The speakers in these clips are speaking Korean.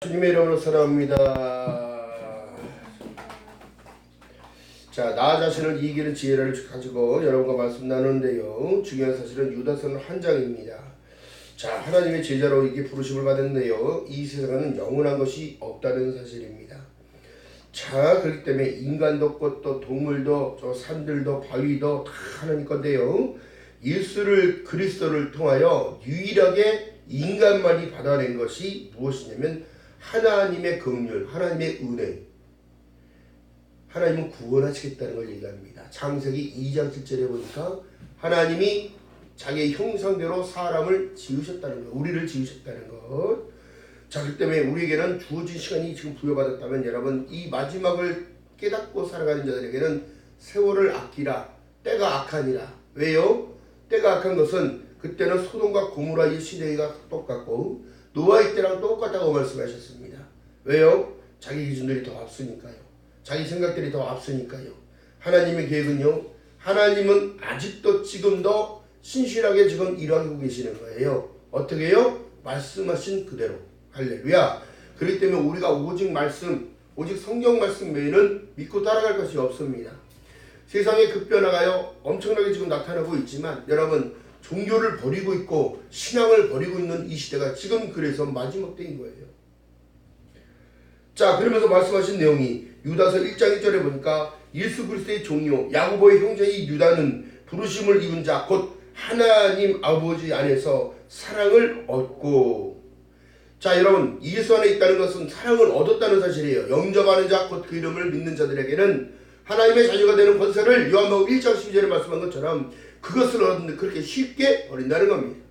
주님의 이름으로 사랑합니다. 자, 나 자신을 이기는 지혜를 가지고 여러분과 말씀 나누는데요. 중요한 사실은 유다서는 한 장입니다. 자, 하나님의 제자로 이게 부르심을 받았는데요. 이 세상에는 영원한 것이 없다는 사실입니다. 자, 그렇기 때문에 인간도 꽃도 동물도 저 산들도 바위도 다 하나님 건데요. 예수를 그리스도를 통하여 유일하게 인간만이 받아낸 것이 무엇이냐면 하나님의 긍휼, 하나님의 은혜. 하나님은 구원하시겠다는 걸 얘기합니다. 창세기 2장 7절에 보니까 하나님이 자기의 형상대로 사람을 지으셨다는 것, 우리를 지으셨다는 것. 자, 그렇기 때문에 우리에게는 주어진 시간이 지금 부여받았다면 여러분 이 마지막을 깨닫고 살아가는 자들에게는 세월을 아끼라. 때가 악하니라. 왜요? 때가 악한 것은 그때는 소돔과 고모라의 시대가 똑같고 노아의 때랑 똑같다고 말씀하셨습니다. 왜요? 자기 기준들이 더 앞서니까요. 자기 생각들이 더 앞서니까요. 하나님의 계획은요. 하나님은 아직도 지금도 신실하게 지금 일하고 계시는 거예요. 어떻게요? 말씀하신 그대로. 할렐루야. 그렇기 때문에 우리가 오직 말씀, 오직 성경 말씀 외에는 믿고 따라갈 것이 없습니다. 세상에 급변화가요 엄청나게 지금 나타나고 있지만 여러분 종교를 버리고 있고 신앙을 버리고 있는 이 시대가 지금 그래서 마지막 때인 거예요. 자, 그러면서 말씀하신 내용이 유다서 1장 1절에 보니까 예수 그리스도의 종이요 야고보의 형제인 유다는 부르심을 입은 자 곧 하나님 아버지 안에서 사랑을 얻고. 자, 여러분 예수 안에 있다는 것은 사랑을 얻었다는 사실이에요. 영접하는 자 곧 그 이름을 믿는 자들에게는 하나님의 자녀가 되는 권세를 요한복음 1장 12절에 말씀한 것처럼 그것을 얻는데 그렇게 쉽게 버린다는 겁니다.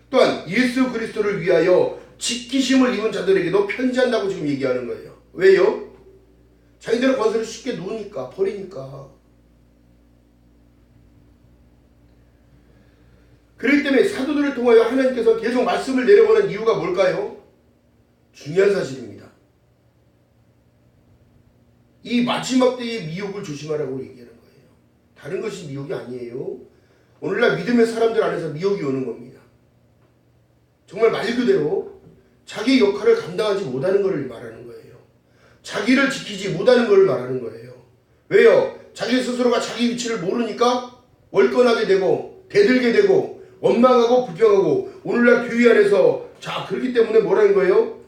또한 예수 그리스도를 위하여 지키심을 입은 자들에게도 편지한다고 지금 얘기하는 거예요. 왜요? 자기들의 권세를 쉽게 놓으니까, 버리니까. 그렇기 때문에 사도들을 통하여 하나님께서 계속 말씀을 내려보는 이유가 뭘까요? 중요한 사실입니다. 이 마지막 때의 미혹을 조심하라고 얘기하는 거예요. 다른 것이 미혹이 아니에요. 오늘날 믿음의 사람들 안에서 미혹이 오는 겁니다. 정말 말 그대로 자기 역할을 감당하지 못하는 것을 말하는 거예요. 자기를 지키지 못하는 것을 말하는 거예요. 왜요? 자기 스스로가 자기 위치를 모르니까 월권하게 되고 대들게 되고 원망하고 불평하고 오늘날 교회 안에서 자 그렇기 때문에 뭐라는 거예요?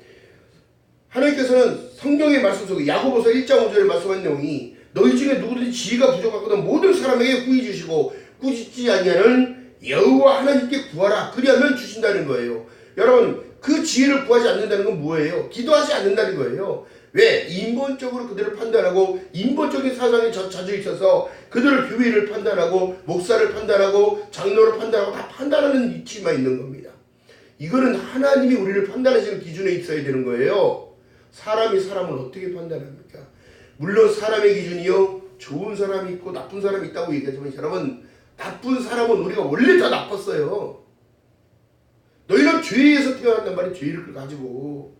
하나님께서는 성경의 말씀 속에 야고보서 1장 5절에 말씀한 내용이 너희 중에 누구든지 지혜가 부족하거든 모든 사람에게 구히 주시고 꾸짖지 아니하는 여호와 하나님께 구하라 그리하면 주신다는 거예요. 여러분 그 지혜를 구하지 않는다는 건 뭐예요? 기도하지 않는다는 거예요. 왜? 인본적으로 그들을 판단하고 인본적인 사상에 자주 있어서 그들을 교회를 판단하고 목사를 판단하고 장로를 판단하고 다 판단하는 위치만 있는 겁니다. 이거는 하나님이 우리를 판단하시는 기준에 있어야 되는 거예요. 사람이 사람을 어떻게 판단합니까? 물론 사람의 기준이요 좋은 사람이 있고 나쁜 사람이 있다고 얘기하지만 여러분 나쁜 사람은 우리가 원래 다 나빴어요. 너희는 죄에서 태어났단 말이에요. 죄를 가지고.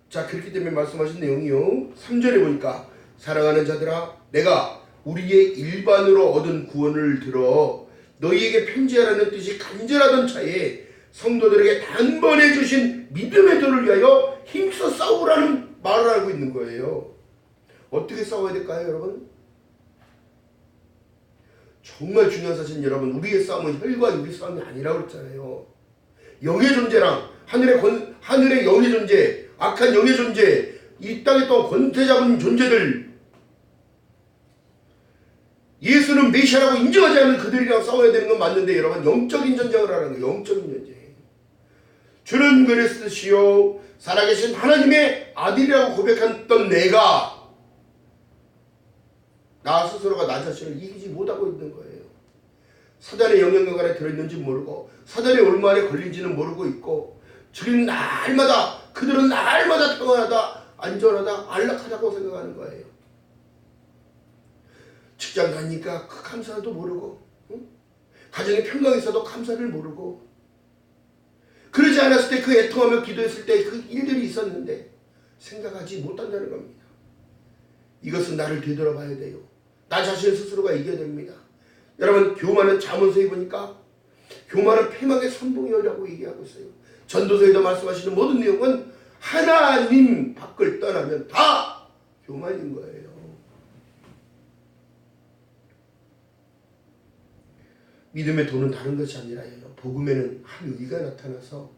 자 그렇기 때문에 말씀하신 내용이요 3절에 보니까 사랑하는 자들아 내가 우리의 일반으로 얻은 구원을 들어 너희에게 편지하라는 뜻이 간절하던 차에 성도들에게 단번에 주신 믿음의 도를 위하여 힘써 싸우라는 말을 알고 있는 거예요. 어떻게 싸워야 될까요 여러분? 정말 중요한 사실은 여러분 우리의 싸움은 혈과 육의 싸움이 아니라고 그랬잖아요. 영의 존재랑 하늘의 영의 존재 악한 영의 존재 이 땅에 또 권세 잡은 존재들 예수는 메시아라고 인정하지 않는 그들이랑 싸워야 되는 건 맞는데 여러분 영적인 전쟁을 하라는 거예요. 영적인 전쟁. 주는 그리스도시요 살아계신 하나님의 아들이라고 고백했던 내가 나 스스로가 나 자신을 이기지 못하고 있는 거예요. 사단의 영향력 안에 들어있는지 모르고 사단의 올무 안에 걸린지는 모르고 있고 그들은 날마다 평안하다 안전하다 안락하다고 생각하는 거예요. 직장 가니까 그 감사도 모르고 응? 가정에 평강이 있어도 감사를 모르고 그러지 않았을 때 그 애통하며 기도했을 때 그 일들이 있었는데 생각하지 못한다는 겁니다. 이것은 나를 되돌아봐야 돼요. 나 자신 스스로가 이겨야 됩니다. 여러분 교만은 잠언서에 보니까 교만은 패망의 선봉이라고 얘기하고 있어요. 전도서에도 말씀하시는 모든 내용은 하나님 밖을 떠나면 다 교만인 거예요. 믿음의 도는 다른 것이 아니라요. 복음에는 한 의가 나타나서,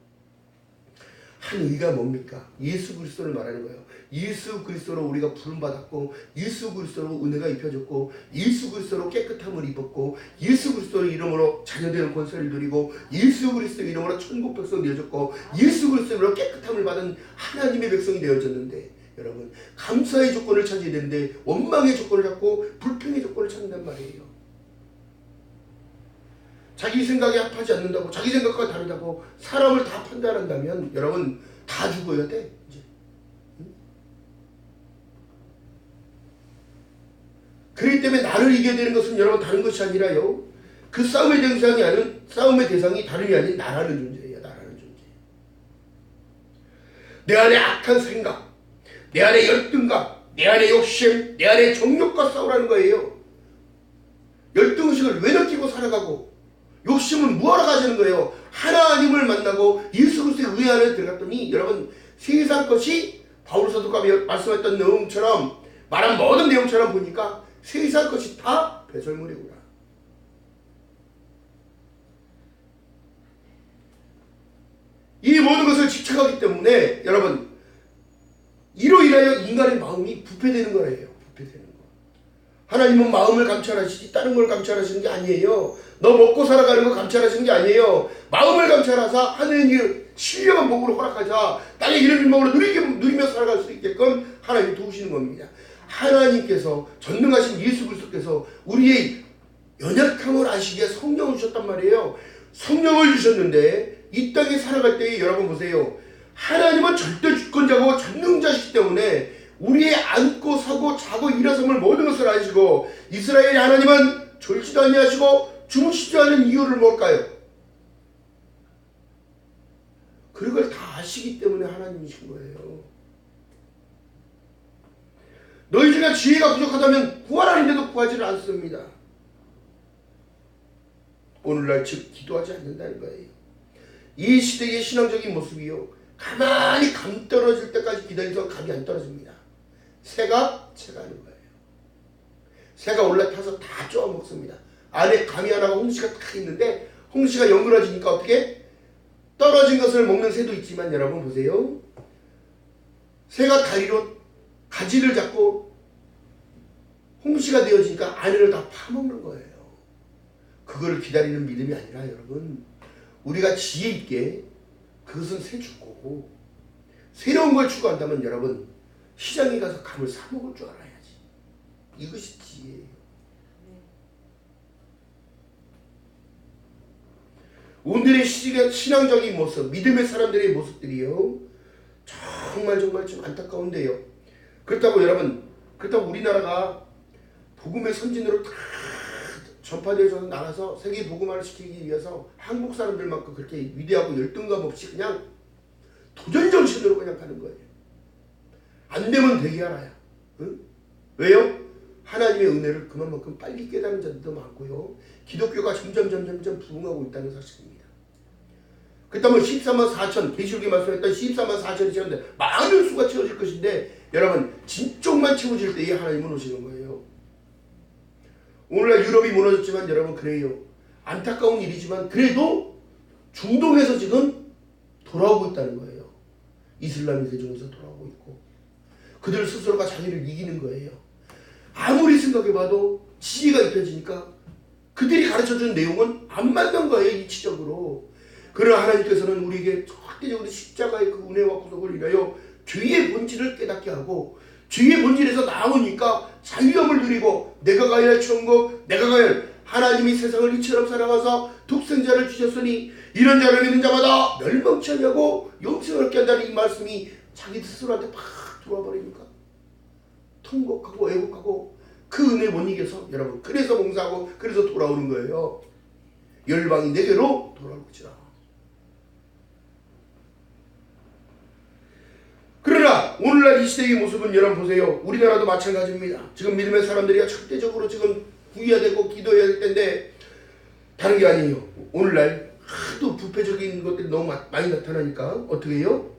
한 의가 뭡니까? 예수 그리스도를 말하는 거예요. 예수 그리스도로 우리가 부름받았고, 예수 그리스도로 은혜가 입혀졌고, 예수 그리스도로 깨끗함을 입었고, 예수 그리스도 이름으로 자녀되는 권세를 누리고, 예수 그리스도 이름으로 천국 백성 되어졌고, 예수 그리스도 이름으로 깨끗함을 받은 하나님의 백성이 되어졌는데, 여러분 감사의 조건을 찾아야 되는데 원망의 조건을 찾고 불평의 조건을 찾는단 말이에요. 자기 생각에 합하지 않는다고, 자기 생각과 다르다고 사람을 다 판단한다면 여러분 다 죽어야 돼. 이제. 그렇기 때문에 나를 이겨야 되는 것은 여러분 다른 것이 아니라요, 그 싸움의 대상이 다름이 아닌 나라는 존재예요. 나라는 존재. 내 안에 악한 생각, 내 안에 열등감, 내 안에 욕심, 내 안에 정욕과 싸우라는 거예요. 열등의식을 왜 느끼고 살아가고, 욕심은 뭐하러 가지는 거예요? 하나님을 만나고 예수 그리스도의 의 안에 들어갔더니 여러분 세상 것이 바울 사도가 말씀했던 내용처럼, 말한 모든 내용처럼 보니까 세상 것이 다 배설물이구나. 이 모든 것을 집착하기 때문에 여러분 이로 인하여 인간의 마음이 부패되는 거예요. 부패되는 거. 하나님은 마음을 감찰하시지 다른 걸 감찰하시는 게 아니에요. 너 먹고 살아가는 거 감찰하시는 게 아니에요. 마음을 감찰하사 하나님이 신령한 복으로 허락하자 땅의 이런 일목으로 누리며 살아갈 수 있게끔 하나님이 도우시는 겁니다. 하나님께서 전능하신 예수 그리스도께서 우리의 연약함을 아시기에 성령을 주셨단 말이에요. 성령을 주셨는데 이 땅에 살아갈 때 여러분 보세요. 하나님은 절대 주권자고 전능자시기 때문에 우리의 앉고 서고 자고 일어섬을 모든 것을 아시고, 이스라엘의 하나님은 졸지도 아니하시고 주무시지 않은 이유를 뭘까요? 그걸 다 아시기 때문에 하나님이신 거예요. 너희 중에 지혜가 부족하다면 구하라는데도 구하지를 않습니다. 오늘날 즉 기도하지 않는다는 거예요. 이 시대의 신앙적인 모습이요, 가만히 감 떨어질 때까지 기다려서 감이 안 떨어집니다. 새가 채가는 거예요. 새가 올라타서 다 쪼아 먹습니다. 안에 감이 하나가 홍시가 딱 있는데 홍시가 연그러지니까 어떻게? 떨어진 것을 먹는 새도 있지만 여러분 보세요. 새가 다리로 가지를 잡고 홍시가 되어지니까 안을 다 파먹는 거예요. 그걸 기다리는 믿음이 아니라 여러분, 우리가 지혜 있게 그것은 새 주고 새로운 걸 추구한다면 여러분 시장에 가서 감을 사 먹을 줄 알아야지. 이것이 지혜예요. 오늘의 신앙적인 모습, 믿음의 사람들의 모습들이요, 정말 좀 안타까운데요. 그렇다고 여러분, 그렇다고 우리나라가 복음의 선진으로 다 전파되어서 나가서 세계 복음화를 시키기 위해서 한국 사람들만큼 그렇게 위대하고 열등감 없이 그냥 도전정신으로 그냥 가는 거예요. 안 되면 되게 하라야. 응? 왜요? 하나님의 은혜를 그만큼 빨리 깨닫는 자들도 많고요, 기독교가 점점 부흥하고 있다는 사실입니다. 그렇다면 14만 4천, 계시록에 말씀했던 14만 4천이 채웠는데 많은 수가 채워질 것인데 여러분 진쪽만 채워질 때에 하나님은 오시는 거예요. 오늘날 유럽이 무너졌지만 여러분 그래요. 안타까운 일이지만 그래도 중동에서 지금 돌아오고 있다는 거예요. 이슬람이 대중에서 돌아오고 있고 그들 스스로가 자기를 이기는 거예요. 아무리 생각해봐도 지혜가 입혀지니까 그들이 가르쳐준 내용은 안 맞는 거예요. 이치적으로. 그러나 하나님께서는 우리에게 절대적으로 십자가의 그 은혜와 구속을 인하여 죄의 본질을 깨닫게 하고, 죄의 본질에서 나오니까 자유함을 누리고 내가 가야 할 천국, 내가 가야 할, 하나님이 세상을 이처럼 사랑하사 독생자를 주셨으니 이런 자를 믿는 자마다 멸망치 아니하고 영생을 얻게 한다는 이 말씀이 자기 스스로한테 팍 들어와 버리니까 통곡하고 애곡하고 그 은혜 못 이겨서 여러분 그래서 봉사하고 그래서 돌아오는 거예요. 열방이 내게로 돌아올지라. 그러나 오늘날 이 시대의 모습은 여러분 보세요. 우리나라도 마찬가지입니다. 지금 믿음의 사람들이 절대적으로 지금 구해야 되고 기도해야 될 텐데 다른 게 아니에요. 오늘날 하도 부패적인 것들이 너무 많이 나타나니까 어떻게 해요?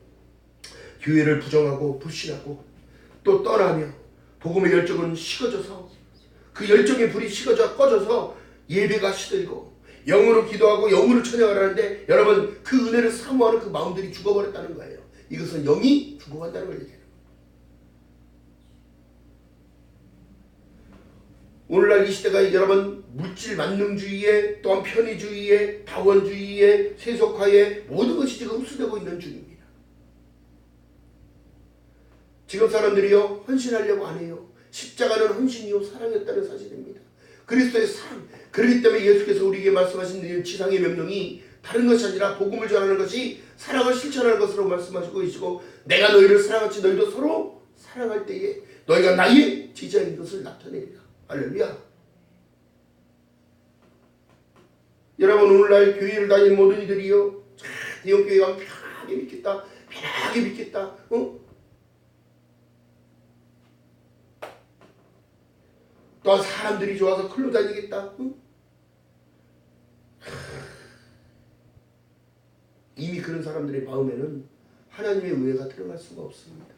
교회를 부정하고 불신하고 또 떠나며 복음의 열정은 식어져서 그 열정의 불이 식어져 꺼져서 예배가 시들고 영으로 기도하고 영으로 찬양하라는데 여러분 그 은혜를 사모하는 그 마음들이 죽어버렸다는 거예요. 이것은 영이 죽어간다는 걸 얘기해요. 오늘날 이 시대가 여러분 물질 만능주의에 또한 편의주의에 다원주의에 세속화에 모든 것이 지금 흡수되고 있는 중입니다. 지금 사람들이요 헌신하려고 안 해요. 십자가는 헌신이요 사랑이었다는 사실입니다. 그리스도의 사랑. 그렇기 때문에 예수께서 우리에게 말씀하신 지상의 명령이 다른 것이 아니라 복음을 전하는 것이 사랑을 실천하는 것으로 말씀하시고 계시고 내가 너희를 사랑하지 너희도 서로 사랑할 때에 너희가 나의 제자인 것을 나타내리라. 할렐루야. 여러분 오늘날 교회를 다니는 모든 이들이요 대형교회가 편하게 믿겠다 편하게 믿겠다 또 사람들이 좋아서 클로 다니겠다 이미 그런 사람들의 마음에는 하나님의 은혜가 들어갈 수가 없습니다.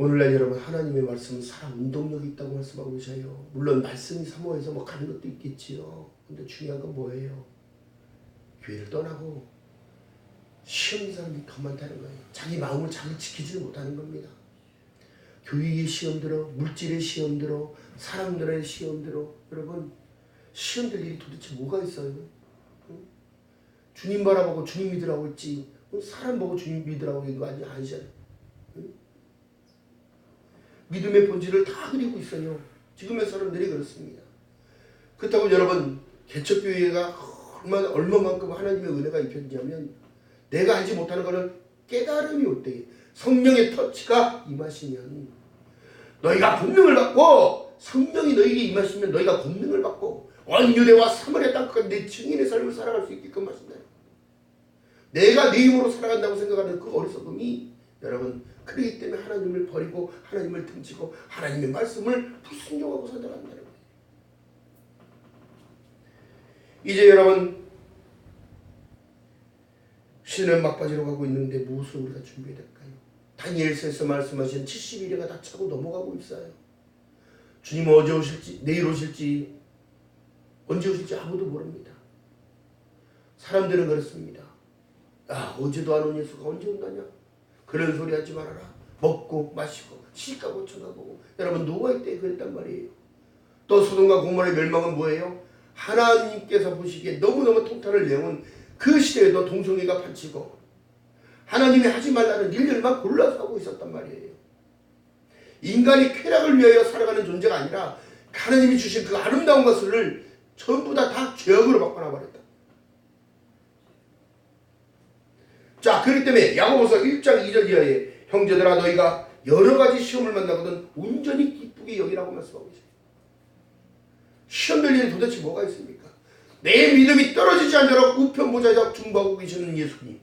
오늘날 여러분 하나님의 말씀은 사람 운동력이 있다고 말씀하고 계셔요. 물론 말씀이 사모해서 뭐 가는 것도 있겠지요. 근데 중요한 건 뭐예요? 교회를 떠나고 시험인 사람이 더 많다는 거예요. 자기 마음을 잘 지키지 못하는 겁니다. 교육의 시험들어 물질의 시험들어 사람들의 시험들어 여러분 시험될 일이 도대체 뭐가 있어요? 주님 바라보고 주님 믿으라고 했지 사람 보고 주님 믿으라고 이거 아니잖아요. 믿음의 본질을 다 흐리고 있어요. 지금의 사람들이 그렇습니다. 그렇다고 여러분 개척교회가 얼마만큼 하나님의 은혜가 입혔냐면 내가 알지 못하는 것은 깨달음이 올 때에 성령의 터치가 임하시면 너희가 권능을 받고 성령이 너희에게 임하시면 너희가 권능을 받고 온 유대와 사마리아 땅까지 내 증인의 삶을 살아갈 수 있게끔 하신다. 내가 내 힘으로 살아간다고 생각하는 그 어리석음이 여러분 그렇기 때문에 하나님을 버리고 하나님을 등지고 하나님의 말씀을 불순종하고 산다는 거예요. 이제 여러분 신은 막바지로 가고 있는데 무엇을 우리가 준비해야 될까요? 다니엘서에서 말씀하신 70일에가 다 차고 넘어가고 있어요. 주님은 어제 오실지 내일 오실지 언제 오실지 아무도 모릅니다. 사람들은 그렇습니다. 어제도 안 온 예수가 언제 온다냐? 그런 소리 하지 말아라. 먹고 마시고 시가고 쳐다보고 여러분 노아의 때 그랬단 말이에요. 또 소돔과 고모라의 멸망은 뭐예요? 하나님께서 보시기에 너무너무 통탄을 내온 그 시대에도 동성애가 판치고 하나님이 하지 말라는 일들만 골라서 하고 있었단 말이에요. 인간이 쾌락을 위하여 살아가는 존재가 아니라 하나님이 주신 그 아름다운 것을 전부 다 죄악으로 바꿔놔버렸다. 자, 그렇기 때문에 야고보서 1장 2절 이하에 형제들아 너희가 여러 가지 시험을 만나거든 온전히 기쁘게 여기라고 말씀하고 있어요. 시험될 일이 도대체 뭐가 있습니까? 내 믿음이 떨어지지 않도록 우편보좌적 중보하고 계시는 예수님.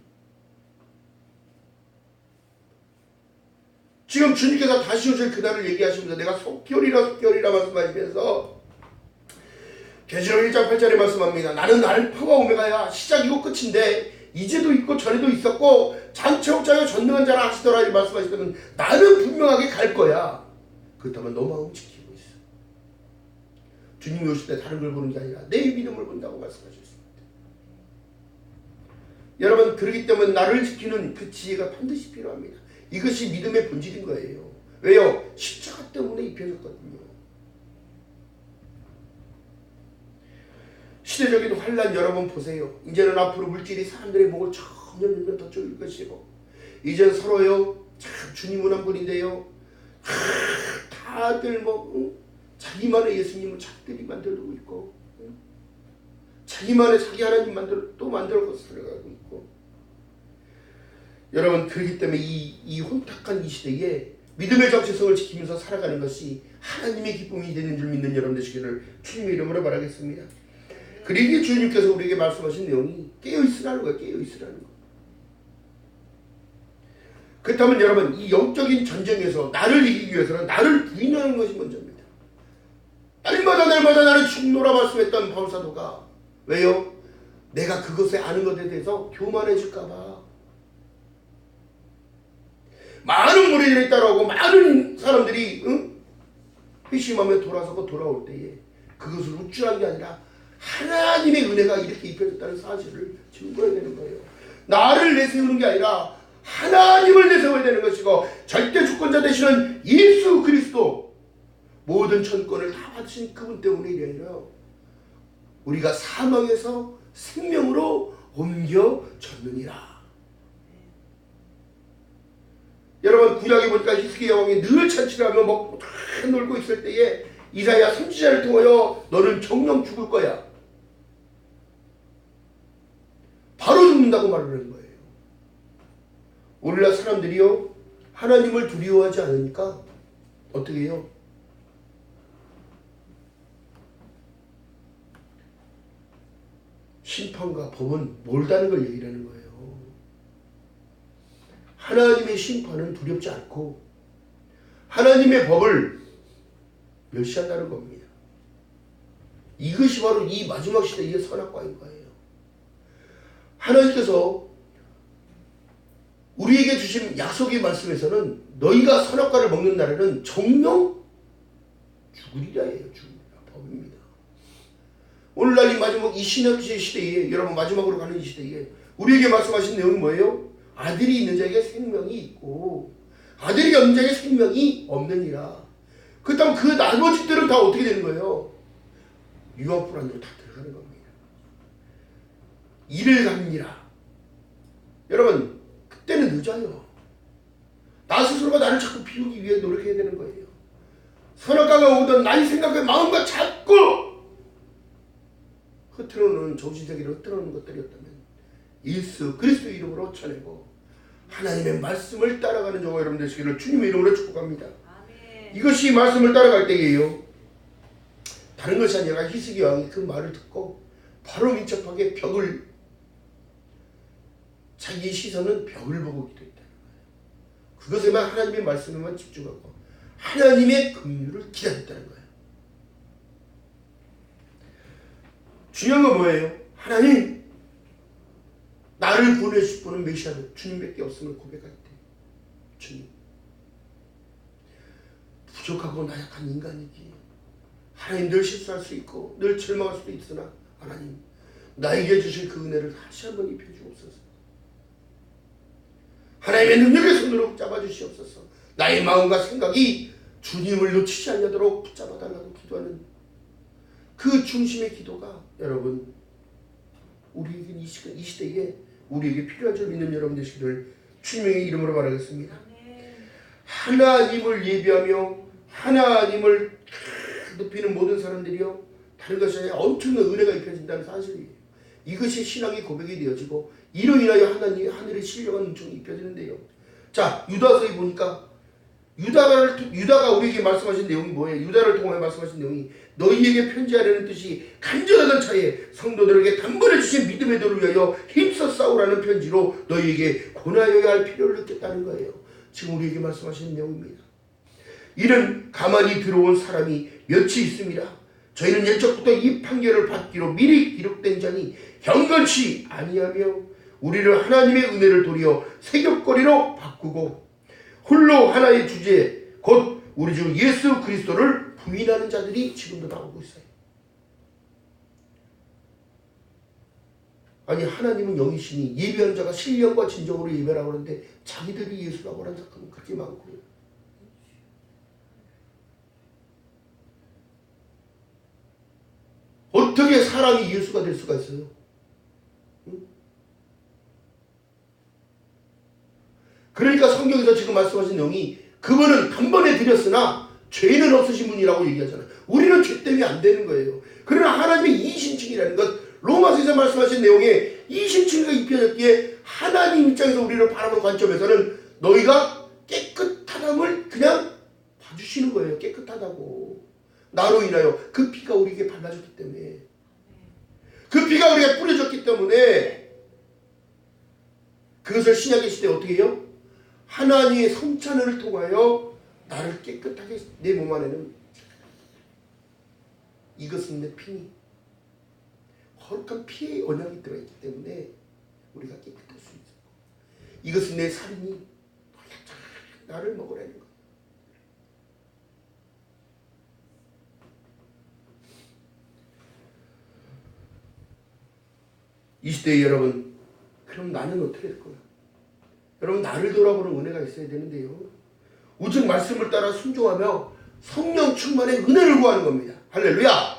지금 주님께서 다시 오실 그날을 얘기하시면서 내가 속결이라 말씀하시면서 계시록 1장 8절에 말씀합니다. 나는 알파와 오메가야 시작이고 끝인데 이제도 있고 전에도 있었고 장차옥자여 전능한 자라 하시더라 이 말씀하시거든. 나는 분명하게 갈 거야. 그렇다면 너 마음 지키고 있어. 주님이 오실 때 다른 걸 보는 게 아니라 내 믿음을 본다고 말씀하셨습니다. 여러분 그렇기 때문에 나를 지키는 그 지혜가 반드시 필요합니다. 이것이 믿음의 본질인 거예요. 왜요? 십자가 때문에 입혀졌거든요. 시대적인 환란 여러분 보세요. 이제는 앞으로 물질이 사람들의 목을 점점 더 조일 것이고 이제 서로요 참 주님은 한 분인데요 다들 자기만의 예수님을 자기들이 만들고 있고 자기만의 자기 하나님 만들어서 살아가고 있고 여러분 그렇기 때문에 이 혼탁한 이 시대에 믿음의 정체성을 지키면서 살아가는 것이 하나님의 기쁨이 되는 줄 믿는 여러분 되시기를 주님의 이름으로 바라겠습니다. 그러기에 주님께서 우리에게 말씀하신 내용이 깨어있으라는 거예요. 깨어있으라는 거. 그렇다면 여러분 이 영적인 전쟁에서 나를 이기기 위해서는 나를 부인하는 것이 먼저입니다. 날마다 나는 죽노라 말씀했던 바울사도가 왜요? 내가 그것에 아는 것에 대해서 교만해질까봐. 많은 무리들이 따라오고 많은 사람들이 회심하며 돌아서고 돌아올 때에 그것을 우쭐한 게 아니라 하나님의 은혜가 이렇게 입혀졌다는 사실을 증거해야 되는 거예요. 나를 내세우는 게 아니라 하나님을 내세워야 되는 것이고, 절대 주권자 되시는 예수 그리스도, 모든 천권을 다 받으신 그분 때문에 아니라 우리가 사망에서 생명으로 옮겨졌느니라. 여러분, 구약에 보니까 히스기야 왕이 늘 잔치를 하며 먹고 다 놀고 있을 때에 이사야 선지자를 통하여 너는 정령 죽을 거야, 바로 죽는다고 말을 하는 거예요. 오늘날 사람들이요, 하나님을 두려워하지 않으니까 어떻게 해요? 심판과 법은 멀다는 걸 얘기를 하는 거예요. 하나님의 심판은 두렵지 않고 하나님의 법을 멸시한다는 겁니다. 이것이 바로 이 마지막 시대의 선악과인 거예요. 하나님께서 우리에게 주신 약속의 말씀에서는 너희가 선악과를 먹는 날에는 정령 죽으리라예요. 죽으리라 법입니다. 오늘날 이 마지막 이 신약시의 시대에, 여러분 마지막으로 가는 이 시대에 우리에게 말씀하신 내용이 뭐예요? 아들이 있는 자에게 생명이 있고 아들이 없는 자에게 생명이 없느니라. 그렇다면 그 나머지 들은 다 어떻게 되는 거예요? 유황불 안으로 다 들어가는 겁니다. 이를 갑니다. 여러분, 그때는 늦어요. 나 스스로가 나를 자꾸 비우기 위해 노력해야 되는 거예요. 선악과가 오던 나의 생각과 마음과 자꾸 흐트러놓는, 정신세계를 흐트러놓는 것들이었다면 예수 그리스도 이름으로 쳐내고 하나님의 말씀을 따라가는 저와 여러분 되시기를 주님의 이름으로 축복합니다. 아멘. 이것이 말씀을 따라갈 때예요. 다른 것이 아니라 히스기야 왕이 그 말을 듣고 바로 민첩하게 벽을, 자기의 시선은 벽을 보고 기도했다는 거예요. 그것에만, 하나님의 말씀에만 집중하고 하나님의 긍휼을 기다렸다는 거예요. 중요한 건 뭐예요? 하나님, 나를 보내실 분은 메시아는 주님밖에 없음을 고백할 때, 주님, 부족하고 나약한 인간이기, 하나님 늘 실수할 수 있고 늘 절망할 수도 있으나 하나님, 나에게 주실 그 은혜를 다시 한번 입혀주옵소서. 하나님의 능력의 손으로 붙잡아 주시옵소서. 나의 마음과 생각이 주님을 놓치지 않도록 붙잡아 달라고 기도하는 그 중심의 기도가 여러분, 우리에게 이 시대에 우리에게 필요한 줄 믿는 여러분 되시기를 주님의 이름으로 말하겠습니다. 하나님을 예비하며 하나님을 높이는 모든 사람들이요, 다른 것이 아니라 엄청난 은혜가 입혀진다는 사실이에요. 이것이 신앙의 고백이 되어지고 이로 인하여 하늘의 신령한 은총이 입혀지는데요. 자, 유다서에 보니까 유다가 우리에게 말씀하신 내용이 뭐예요? 유다를 통해 말씀하신 내용이 너희에게 편지하려는 뜻이 간절하던 차에 성도들에게 단번에 주신 믿음의 도를 위하여 힘써 싸우라는 편지로 너희에게 권하여야 할 필요를 느꼈다는 거예요. 지금 우리에게 말씀하신 내용입니다. 이는 가만히 들어온 사람이 몇이 있습니다. 저희는 일적부터 이 판결을 받기로 미리 기록된 자니 경건치 아니하며 우리를 하나님의 은혜를 도리어 세격거리로 바꾸고 홀로 하나의 주제 곧 우리 주 예수 그리스도를 부인하는 자들이 지금도 나오고 있어요. 아니, 하나님은 영이시니 예배하는 자가 신령과 진정으로 예배라고 하는데 자기들이 예수라고 하는 사람은 그렇게 많고요. 어떻게 사람이 예수가 될 수가 있어요? 응? 그러니까 성경에서 지금 말씀하신 내용이 그분은 단번에 드렸으나 죄는 없으신 분이라고 얘기하잖아요. 우리는 죄 때문에 안 되는 거예요. 그러나 하나님의 이신칭이라는 것, 로마서에서 말씀하신 내용에 이신칭이 입혀졌기에 하나님 입장에서 우리를 바라보는 관점에서는 너희가 깨끗하다을 그냥 봐주시는 거예요. 깨끗하다고. 나로 인하여 그 피가 우리에게 발라졌기 때문에, 그 피가 우리에게 뿌려졌기 때문에 그것을 신약의 시대에 어떻게 해요? 하나님의 성찬을 통하여 나를 깨끗하게, 내 몸 안에는 이것은 내 피니. 거룩한 피의 언약이 들어있기 때문에 우리가 깨끗할 수 있어. 이것은 내 살이니 나를 먹으라는 거예요. 이 시대의 여러분, 그럼 나는 어떻게 될 거야? 여러분, 나를 돌아보는 은혜가 있어야 되는데요. 오직 말씀을 따라 순종하며 성령 충만의 은혜를 구하는 겁니다. 할렐루야!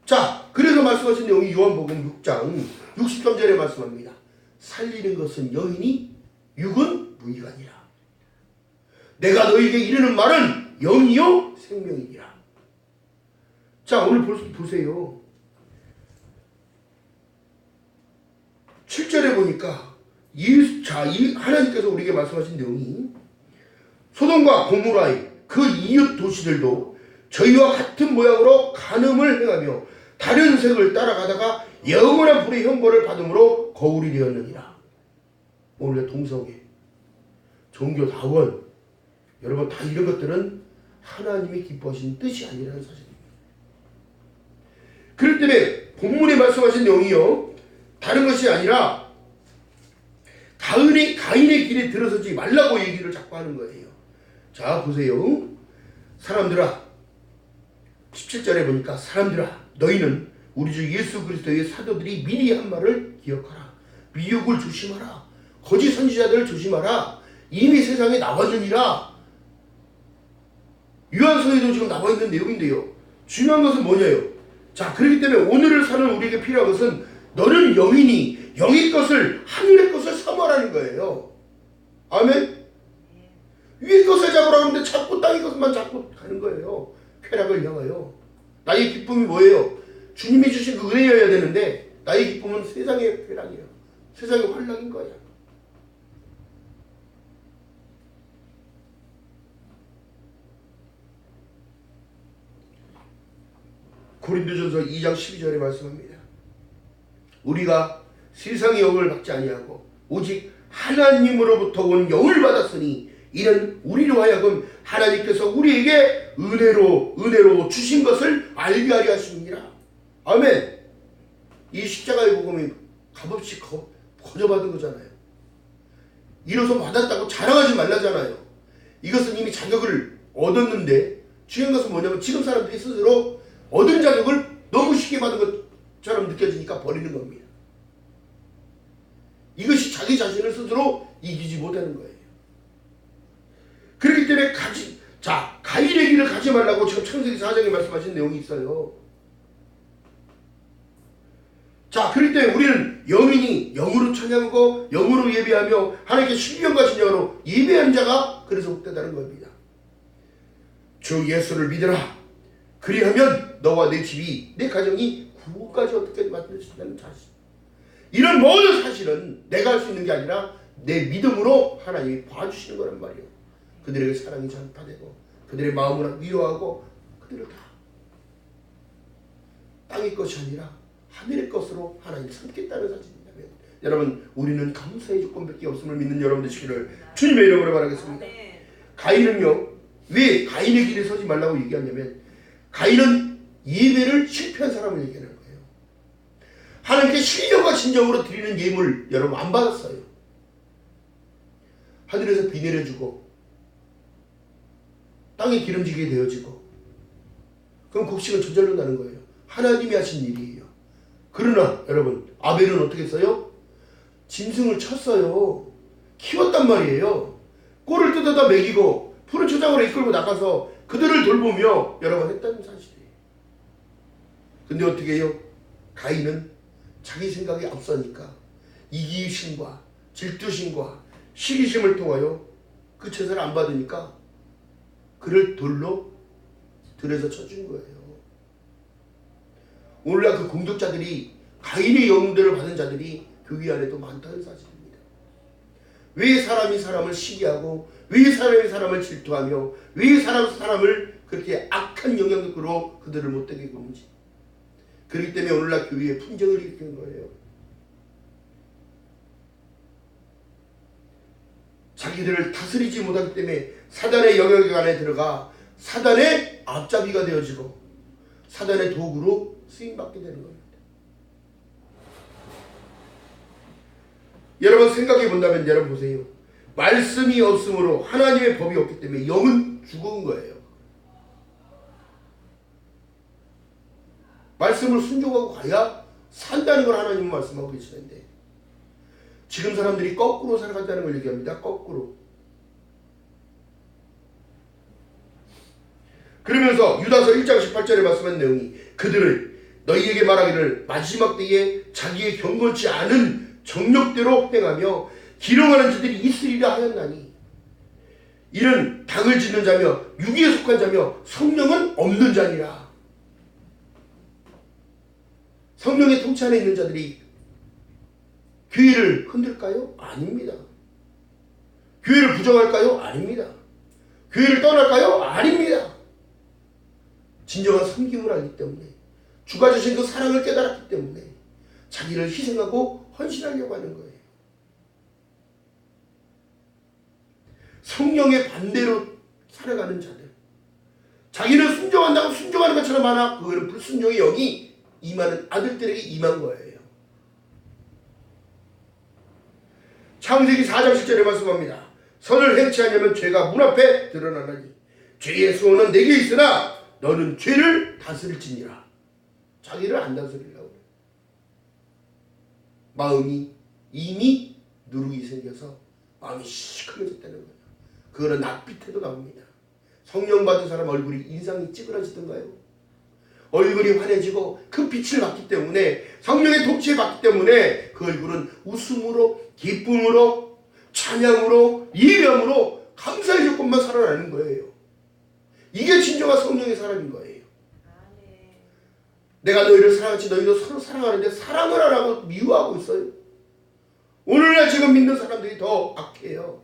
자, 그래서 말씀하신 내용이 요한복음 6장 63절에 말씀합니다. 살리는 것은 영이니 육은 무익하니라. 내가 너희에게 이르는 말은 영이요 생명이니라. 자, 오늘 보세요. 7절에 보니까 하나님께서 우리에게 말씀하신 내용이 소돔과 고모라의 그 이웃 도시들도 저희와 같은 모양으로 간음을 행하며 다른 색을 따라가다가 영원한 불의 형벌을 받음으로 거울이 되었느니라. 오늘 동성애, 종교다원, 여러분 다 이런 것들은 하나님이 기뻐하신 뜻이 아니라는 사실입니다. 그렇기 때문에 본문에 말씀하신 내용이요, 다른 것이 아니라 가인의 길에 들어서지 말라고 얘기를 자꾸 하는 거예요. 자, 보세요. 사람들아, 17절에 보니까 사람들아, 너희는 우리 주 예수 그리스도의 사도들이 미리 한 말을 기억하라. 미혹을 조심하라. 거짓 선지자들을 조심하라. 이미 세상에 나와주니라. 요한서에도 지금 나와 있는 내용인데요. 중요한 것은 뭐냐요? 자, 그렇기 때문에 오늘을 사는 우리에게 필요한 것은 너는 영이니 영의 것을, 하늘의 것을 사모하라는 거예요. 아멘? 위의 것을 잡으라고 하는데 자꾸 땅의 것만 잡고 가는 거예요. 쾌락을 향하여. 나의 기쁨이 뭐예요? 주님이 주신 그 은혜여야 되는데 나의 기쁨은 세상의 쾌락이야. 세상의 환락인 거야. 고린도전서 2장 12절에 말씀합니다. 우리가 세상의 영을 받지 아니하고 오직 하나님으로부터 온 영을 받았으니 이는 우리로 하여금 하나님께서 우리에게 은혜로 주신 것을 알게 하려 하심이니라. 아멘. 이 십자가의 복음이 값없이 거저받은 거잖아요. 이로써 받았다고 자랑하지 말라잖아요. 이것은 이미 자격을 얻었는데, 중요한 것은 뭐냐면 지금 사람들이 스스로 얻은 자격을 너무 쉽게 받은 것처럼 느껴지니까 버리는 겁니다. 이것이 자기 자신을 스스로 이기지 못하는 거예요. 그렇기 때문에 가인의 길을 가지 말라고 지금 창세기 4장에 말씀하신 내용이 있어요. 자, 그렇기 때문에 우리는 영이니 영으로 찬양하고 영으로 예배하며 하나님께 신령과 진정으로 예배하는 자가 그래서 복되다는 겁니다. 주 예수를 믿으라. 그리하면 너와 내 집이, 내 가정이 구원까지 어떻게 만들 수 있다는 사실. 이런 모든 사실은 내가 할 수 있는 게 아니라 내 믿음으로 하나님이 봐주시는 거란 말이에요. 그들에게 사랑이 전파되고 그들의 마음을 위로하고 그들을 다 땅의 것이 아니라 하늘의 것으로 하나님 삼겠다는 사실입니다. 여러분, 우리는 감사의 조건밖에 없음을 믿는 여러분 되시기를 주님의 이름으로 바라겠습니다. 가인은요, 왜 가인의 길에 서지 말라고 얘기하냐면 가인은 예배를 실패한 사람을 얘기하는 거예요. 하나님께 신령과 진정으로 드리는 예물 여러분 안 받았어요. 하늘에서 비 내려주고 땅이 기름지게 되어지고, 그럼 곡식은 저절로 나는 거예요. 하나님이 하신 일이에요. 그러나 여러분, 아벨은 어떻게 했어요? 짐승을 쳤어요. 키웠단 말이에요. 꼴을 뜯어다 먹이고 푸른 초장으로 이끌고 나가서 그들을 돌보며 여러 번 했다는 사실이에요. 근데 어떻게 해요? 가인은 자기 생각이 앞서니까 이기심과 질투심과 시기심을 통하여 그 제사를 안 받으니까 그를 돌로 들여서 쳐준 거예요. 오늘날 그 공격자들이, 가인의 영들을 받은 자들이 교회 안에도 많다는 사실입니다. 왜 사람이 사람을 시기하고, 왜 사람이 사람을 질투하며, 왜 사람을 그렇게 악한 영향력으로 그들을 못되게 구는지. 그렇기 때문에 오늘날 교회에 분쟁을 일으키는 거예요. 자기들을 다스리지 못하기 때문에 사단의 영역 안에 들어가 사단의 앞잡이가 되어지고, 사단의 도구로 쓰임받게 되는 겁니다. 여러분 생각해 본다면 여러분 보세요. 말씀이 없으므로 하나님의 법이 없기 때문에 영은 죽은 거예요. 말씀을 순종하고 가야 산다는 걸 하나님은 말씀하고 계시는데 지금 사람들이 거꾸로 살아간다는 걸 얘기합니다. 거꾸로. 그러면서 유다서 1장 18절에 말씀한 내용이 그들을 너희에게 말하기를 마지막 때에 자기의 경건치 않은 정력대로 행하며 기롱하는 자들이 있으리라 하였나니 이는 당을 짓는 자며 육에 속한 자며 성령은 없는 자니라. 성령의 통치 안에 있는 자들이 교회를 흔들까요? 아닙니다. 교회를 부정할까요? 아닙니다. 교회를 떠날까요? 아닙니다. 진정한 섬김을 알기 때문에 주가 주신 그 사랑을 깨달았기 때문에 자기를 희생하고 헌신하려고 하는 거예요. 성령의 반대로 살아가는 자들, 자기는 순종한다고 순종하는 것처럼 하나 그거는 불순종의 영이 임하는 아들들에게 임한 거예요. 창세기 4장 10절에 말씀합니다. 선을 행치 않으면 죄가 문 앞에 드러나나니 죄의 수호는 내게 있으나 너는 죄를 다스릴지니라. 자기를 안 다스리려고 그래. 마음이 이미 누룩이 생겨서 마음이 시커매졌다는 거예요. 그거는 낯빛에도 나옵니다. 성령 받은 사람 얼굴이 인상이 찌그러지던가요? 얼굴이 환해지고 그 빛을 받기 때문에 성령의 통치에 받기 때문에 그 얼굴은 웃음으로 기쁨으로 찬양으로 예배함으로 감사의 조건만 살아나는 거예요. 이게 진정한 성령의 사람인 거예요. 내가 너희를 사랑하지 너희도 서로 사랑하는데 사랑을 안 하고 미워하고 있어요. 오늘날 지금 믿는 사람들이 더 악해요.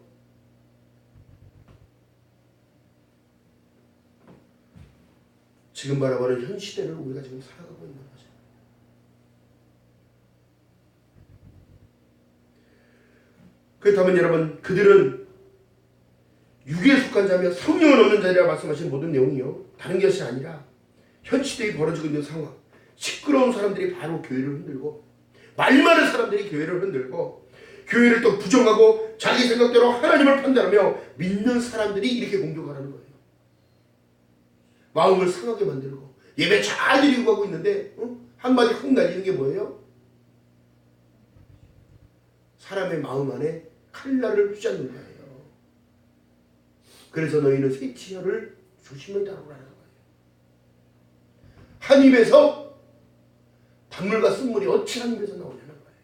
지금 바라보는 현 시대를 우리가 지금 살아가고 있는 거죠. 그렇다면 여러분 그들은 육에 속한 자며 성령은 없는 자리라 말씀하신 모든 내용이요 다른 것이 아니라 현 시대에 벌어지고 있는 상황, 시끄러운 사람들이 바로 교회를 흔들고 말 많은 사람들이 교회를 흔들고 교회를 또 부정하고 자기 생각대로 하나님을 판단하며 믿는 사람들이 이렇게 공격하는 거예요. 마음을 상하게 만들고 예배 잘 드리고 가고 있는데 한마디 훅 날리는 게 뭐예요? 사람의 마음 안에 칼날을 휘젓는 거예요. 그래서 너희는 새치혈을 조심히 다루라는 거예요. 한 입에서 단물과 쓴물이 어찌 한 입에서 나오냐는 거예요.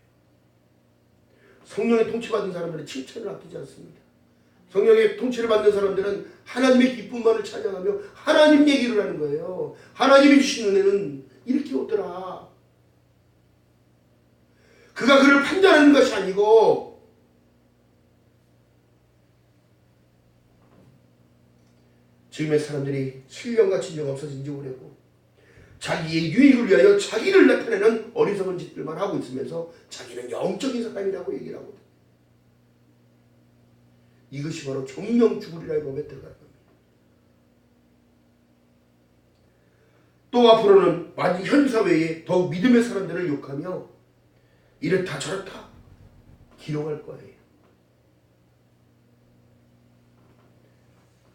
성령의 통치받은 사람들은 칭찬을 아끼지 않습니다. 성령의 통치를 받는 사람들은 하나님의 기쁨만을 찬양하며 하나님 얘기를 하는 거예요. 하나님이 주신 은혜는 이렇게 오더라. 그가 그를 판단하는 것이 아니고 지금의 사람들이 신령과 진정 없어진 지 오래고 자기의 유익을 위하여 자기를 나타내는 어리석은 짓들만 하고 있으면서 자기는 영적인 사람이라고 얘기를 하거든. 이것이 바로 정령 죽으리라의 법에 들어가는 겁니다. 또 앞으로는 현 사회에 더욱 믿음의 사람들을 욕하며 이렇다 저렇다 기롱할 거예요.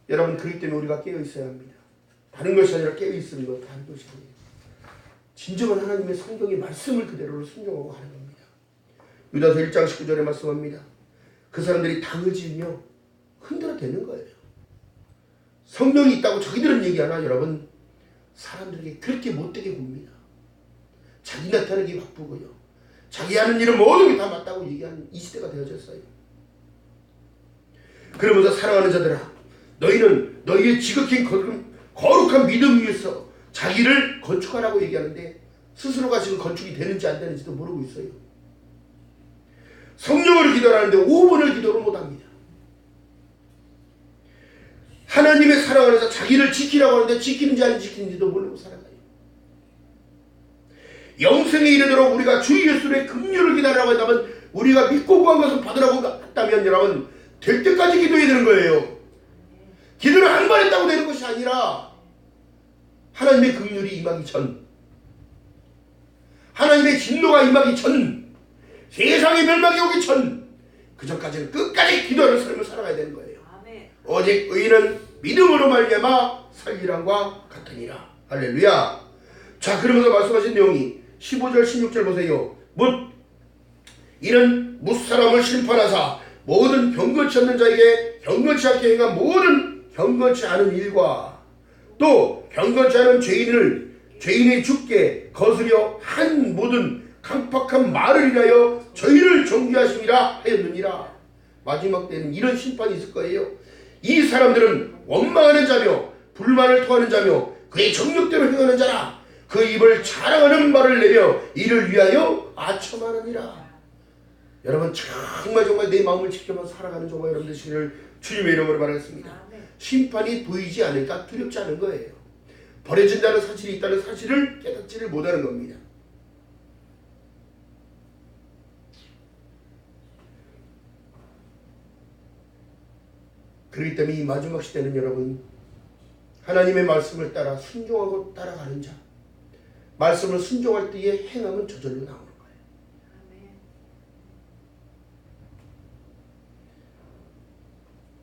여러분 그렇기 때문에 우리가 깨어 있어야 합니다. 다른 것이 아니라 깨어 있는 것 다른 것이 아니에요. 진정한 하나님의 성경의 말씀을 그대로 순종하고 하는 겁니다. 유다서 1장 19절에 말씀합니다. 그 사람들이 당을 지으며 흔들어대는 거예요. 성령이 있다고 저기들은 얘기하나 여러분 사람들에게 그렇게 못되게 굽니다. 자기 나타내기 바쁘고요. 자기 하는 일은 모든 게 다 맞다고 얘기하는 이 시대가 되어졌어요. 그러면서 사랑하는 자들아 너희는 너희의 지극히 거룩한 믿음 위에서 자기를 건축하라고 얘기하는데 스스로가 지금 건축이 되는지 안 되는지도 모르고 있어요. 성령을 기도하는데 5번을 기도를 못합니다. 하나님의 사랑을 해서 자기를 지키라고 하는데 지키는지 안 지키는지도 모르고 살아가요. 영생에 이르도록 우리가 주 예수의 긍휼을 기다리라고 한다면 우리가 믿고 구한 것을 받으라고 했다면 여러분 될 때까지 기도해야 되는 거예요. 기도를 한 번 했다고 되는 것이 아니라 하나님의 긍휼이 임하기 전, 하나님의 진노가 임하기 전, 세상의 멸망이 오기 전, 그 전까지는 끝까지 기도하는 삶을 살아가야 되는 거예요. 아멘. 오직 의인은 믿음으로 말미암아 살리란과 같으니라. 할렐루야. 자, 그러면서 말씀하신 내용이 15절 16절 보세요. 이는 무사람을 심판하사 모든 경건치 않는 자에게 경건치 않게 행한 모든 경건치 않은 일과 또 경건치 않은 죄인이 죽게 거스려 한 모든 강팍한 말을 인하여 저희를 정죄하심이라 하였느니라. 마지막 때는 이런 심판이 있을 거예요. 이 사람들은 원망하는 자며 불만을 토하는 자며 그의 정욕대로 행하는 자라. 그 입을 자랑하는 말을 내며 이를 위하여 아첨하느니라. 여러분 정말 내 마음을 지켜만 살아가는 정말 여러분 되시기를 주님의 이름으로 바라겠습니다. 심판이 보이지 않으니까 두렵지 않은 거예요. 버려진다는 사실이 있다는 사실을 깨닫지를 못하는 겁니다. 그렇기 때문에 이 마지막 시대는 여러분 하나님의 말씀을 따라 순종하고 따라가는 자, 말씀을 순종할 때에 행함은 저절로 나오는 거예요.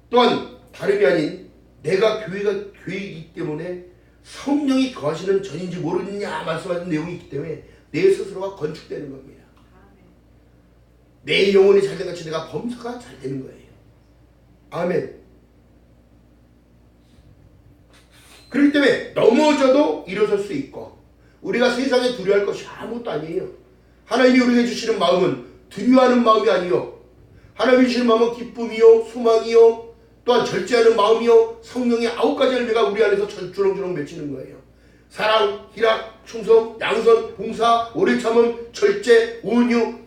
또한 다름이 아닌 내가 교회이기 때문에 성령이 거하시는 전인지 모르느냐 말씀하신 내용이 있기 때문에 내 스스로가 건축되는 겁니다. 내 영혼이 잘된 같이 내가 범사가 잘 되는 거예요. 아멘. 그렇기 때문에 넘어져도 일어설 수 있고 우리가 세상에 두려워할 것이 아무것도 아니에요. 하나님이 우리에게 주시는 마음은 두려워하는 마음이 아니요, 하나님이 주시는 마음은 기쁨이요 소망이요 또한 절제하는 마음이요 성령의 9가지 열매가 우리 안에서 주렁주렁 맺히는 거예요. 사랑, 희락, 충성, 양선, 봉사, 오래 참음, 절제, 온유,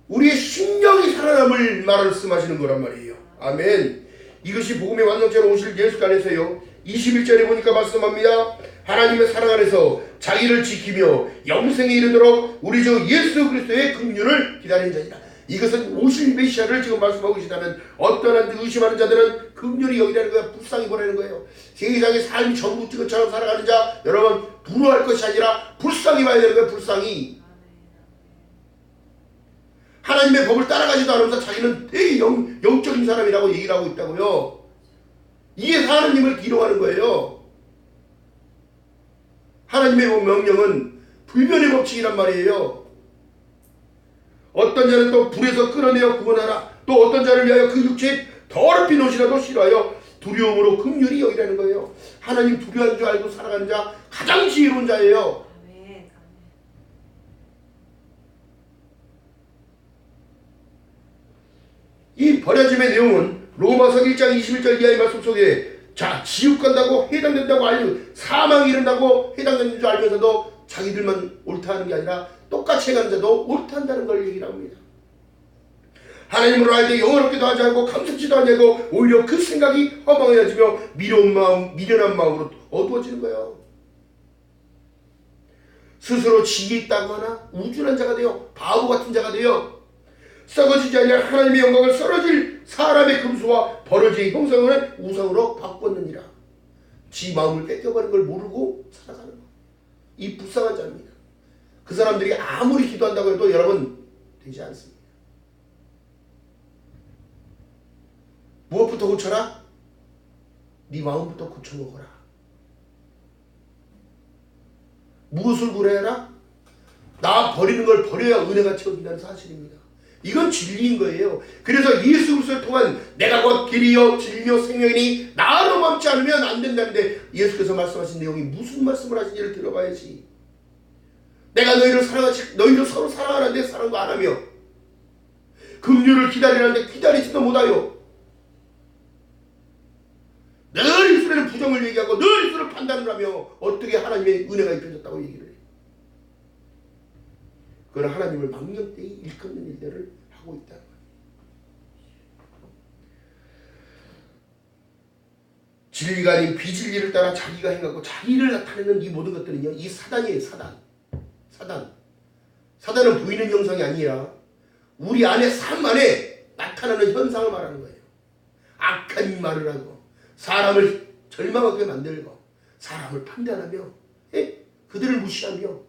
우리의 심령이 살아남을 말씀하시는 거란 말이에요. 아멘. 이것이 복음의 완성체로 오실 예수 안에서요. 21절에 보니까 말씀합니다. 하나님의 사랑 안에서 자기를 지키며 영생에 이르도록 우리 주 예수 그리스도의 긍휼을 기다리는 자니라. 이것은 오실 메시아를 지금 말씀하고 계시다면 어떠한 의심하는 자들은 긍휼히 여기라는 거야. 불쌍히 보내는 거예요. 세상의 삶이 전부 지금처럼 살아가는 자 여러분 부러워할 것이 아니라 불쌍히 봐야 되는 거예요. 불쌍히. 하나님의 법을 따라가지도 않으면서 자기는 되게 영적인 사람이라고 얘기를 하고 있다고요. 이게 하나님을 기록하는 거예요. 하나님의 명령은 불변의 법칙이란 말이에요. 어떤 자는 또 불에서 끌어내어 구원하라. 또 어떤 자를 위하여 그 육체에 더럽힌 옷이라도 싫어하여 두려움으로 긍휼히 여기라는 거예요. 하나님 두려워하는 줄 알고 살아가는 자 가장 지혜로운 자예요. 이 버려짐의 내용은 로마서 1장 21절 이하의 말씀 속에 자 지옥 간다고 해당된다고 알고 사망이 이른다고 해당되는 줄 알면서도 자기들만 옳다는 게 아니라 똑같이 해가는 자도 옳다한다는 걸 얘기를 합니다. 하나님으로 알 때 영원롭게도 하지 않고 감섭지도 않냐고 오히려 그 생각이 허망해지며 미련한 마음으로 어두워지는 거예요. 스스로 지혜 있다고 하나 우준한 자가 되어 바보 같은 자가 되어 썩어지지 아니할 하나님의 영광을 썰어질 사람의 금수와 버러지의 형상을 우상으로 바꿨느니라. 지 마음을 뺏겨버린 걸 모르고 살아가는 거. 이 불쌍한 자입니다. 그 사람들이 아무리 기도한다고 해도 여러분 되지 않습니다. 무엇부터 고쳐라? 네 마음부터 고쳐먹어라. 무엇을 구해라? 나 버리는 걸 버려야 은혜가 채워진다는 사실입니다. 이건 진리인 거예요. 그래서 예수 그리스도를 통한 내가 곧 길이요 진리요 생명이니 나로 맘지 않으면 안 된다는데 예수께서 말씀하신 내용이 무슨 말씀을 하시는지를 들어봐야지. 내가 너희를 사랑하지 너희를 서로 사랑하는데 사랑도 안 하며 긍휼을 기다리는데 기다리지도 못하여 늘 입술에는 부정을 얘기하고 늘 입술을 판단을 하며 어떻게 하나님의 은혜가 입혀졌다고 얘기를 해. 그건 하나님을 망령되이 일컫는 일들을 하고 있다는 거예요. 진리가 아닌 비진리를 따라 자기가 행하고 자기를 나타내는 이 모든 것들은요, 이 사단이에요. 사단은 보이는 형상이 아니라 우리 안에 삶 안에 나타나는 현상을 말하는 거예요. 악한 말을 하고 사람을 절망하게 만들고 사람을 판단하며 그들을 무시하며,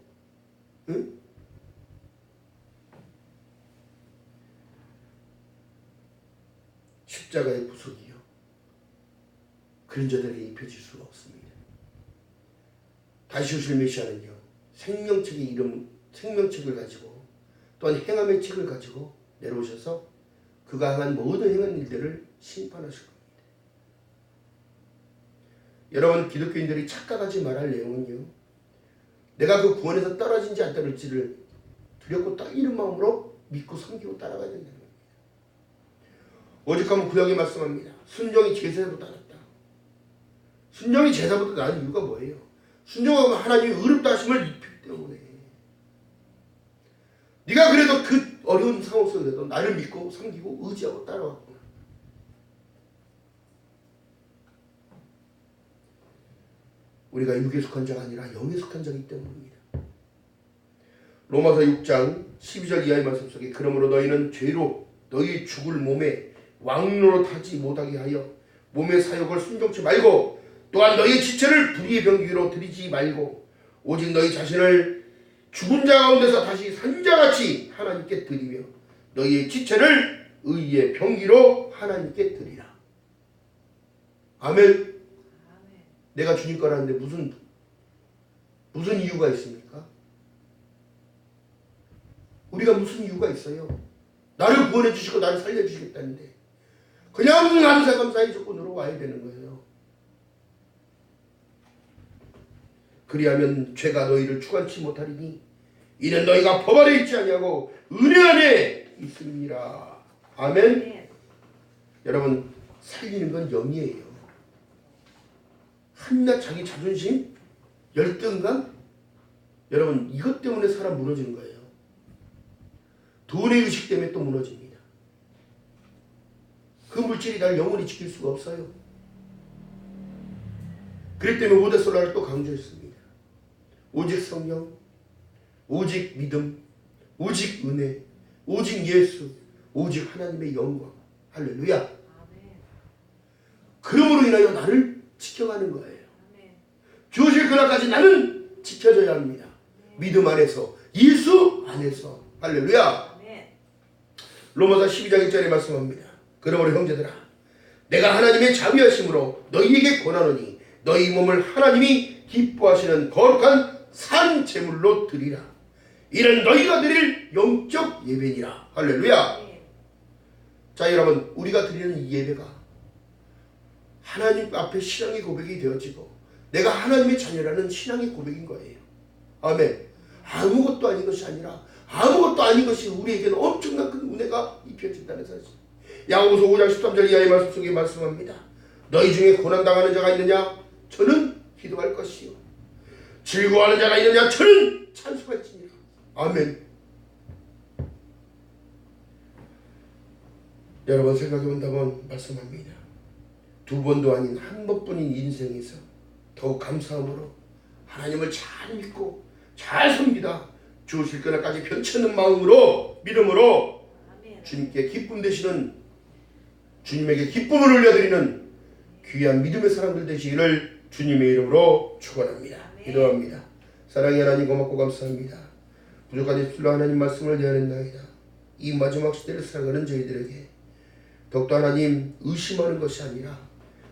응? 십자가의 구속이요, 그런 자들에게 입혀질 수가 없습니다. 다시 오실 메시아는요, 생명책의 이름, 생명책을 가지고 또한 행함의 책을 가지고 내려오셔서 그가 행한 모든 행한 일들을 심판하실 겁니다. 여러분, 기독교인들이 착각하지 말할 내용은요, 내가 그 구원에서 떨어진지 안 떨어질지를 두렵고 떨리는 마음으로 믿고 섬기고 따라가야 된다는 겁니다. 오직하면 구약이 말씀합니다. 순종이 제사보다 낫다. 순종이 제사보다 나은 이유가 뭐예요? 순종하면 하나님이 의롭다 하심을 입히기 때문에. 네가 그래도 그 어려운 상황 속에서도 나를 믿고 섬기고 의지하고 따라왔구나. 우리가 육에 속한 자가 아니라 영에 속한 자이기 때문입니다. 로마서 6장 12절 이하의 말씀 속에 그러므로 너희는 죄로 너희 죽을 몸에 왕노로 타지 못하게 하여 몸의 사욕을 순종치 말고 또한 너희 지체를 불의의 병기로 드리지 말고 오직 너희 자신을 죽은 자 가운데서 다시 산 자같이 하나님께 드리며 너희의 지체를 의의 병기로 하나님께 드리라. 아멘. 내가 주님 거라는데 무슨 이유가 있습니까? 우리가 무슨 이유가 있어요? 나를 구원해 주시고 나를 살려 주시겠다는데 그냥 감사감사의 조건으로 와야 되는 거예요. 그리하면 죄가 너희를 주관치 못하리니 이는 너희가 법 아래 있지 아니하고 은혜 안에 있음이라. 아멘. 네. 여러분, 살리는 건 영이에요. 한낱 자기 자존심, 열등감, 여러분 이것 때문에 사람 무너지는 거예요. 돈의 의식 때문에 또 무너집니다. 그 물질이 날 영원히 지킬 수가 없어요. 그렇기 때문에 오데솔라를 또 강조했습니다. 오직 성령, 오직 믿음, 오직 은혜, 오직 예수, 오직 하나님의 영광. 할렐루야. 그러므로 인하여 나를 지켜가는 거예요. 주어질 그날까지 나는 지켜져야 합니다. 믿음 안에서, 예수 안에서. 할렐루야. 로마서 12장 1절에 말씀합니다. 그러므로 형제들아, 내가 하나님의 자비하심으로 너희에게 권하노니 너희 몸을 하나님이 기뻐하시는 거룩한 산 제물로 드리라. 이는 너희가 드릴 영적 예배니라. 할렐루야. 자, 여러분, 우리가 드리는 이 예배가 하나님 앞에 신앙의 고백이 되어지고 내가 하나님의 자녀라는 신앙의 고백인 거예요. 아멘. 아무것도 아닌 것이 아니라 아무것도 아닌 것이 우리에게는 엄청난 큰 은혜가 입혀진다는 사실. 야고보서 5장 13절 이하의 말씀 속에 말씀합니다. 너희 중에 고난당하는 자가 있느냐? 저는 기도할 것이요. 즐거워하는 자가 있느냐? 저는 찬송할지니라. 아멘. 여러분, 생각해 본다면 말씀합니다. 두 번도 아닌 한 번뿐인 인생에서 더욱 감사함으로 하나님을 잘 믿고 잘 섬기다 주실 그날까지 변치 않는 마음으로 믿음으로 주님께 기쁨 되시는, 주님에게 기쁨을 올려드리는 귀한 믿음의 사람들 되시기를 주님의 이름으로 축원합니다. 기도합니다. 사랑의 하나님, 고맙고 감사합니다. 부족한 입술로 하나님 말씀을 내어낸나이다. 이 마지막 시대를 살아가는 저희들에게 더욱더 하나님, 의심하는 것이 아니라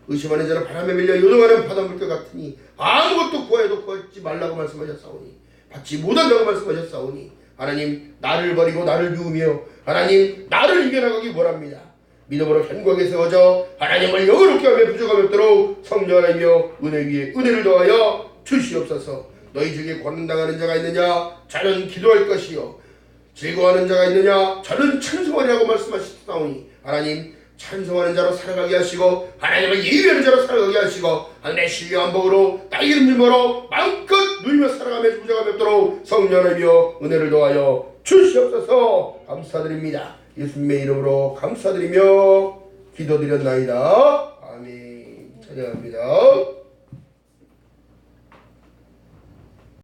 의심하는 자는 바람에 밀려 요동하는 바닷물결 같으니 아무것도 구하여도 구하지 말라고 말씀하셨사오니 받지 못한다고 말씀하셨사오니 하나님, 나를 버리고 나를 비우며 하나님, 나를 이겨나가기 원합니다. 믿음으로 견고하게 세워져 하나님을 영원롭게 하며 부족함이 없도록 성령 하나님이여 은혜 위에 은혜를 더하여 주시옵소서. 너희 중에 고난당하는 자가 있느냐? 저는 기도할 것이요. 즐거워하는 자가 있느냐? 저는 찬송하리라고 말씀하셨사오니 하나님, 찬송하는 자로 살아가게 하시고 하나님을 예배하는 자로 살아가게 하시고 하늘의 신령한 복으로 나의 이름 주므로 마음껏 누리며 살아가며 부족함이 없도록 성령 하나님이여 은혜를 더하여 주시옵소서. 감사드립니다. 예수님의 이름으로 감사드리며 기도드렸나이다. 아멘. 찬양합니다.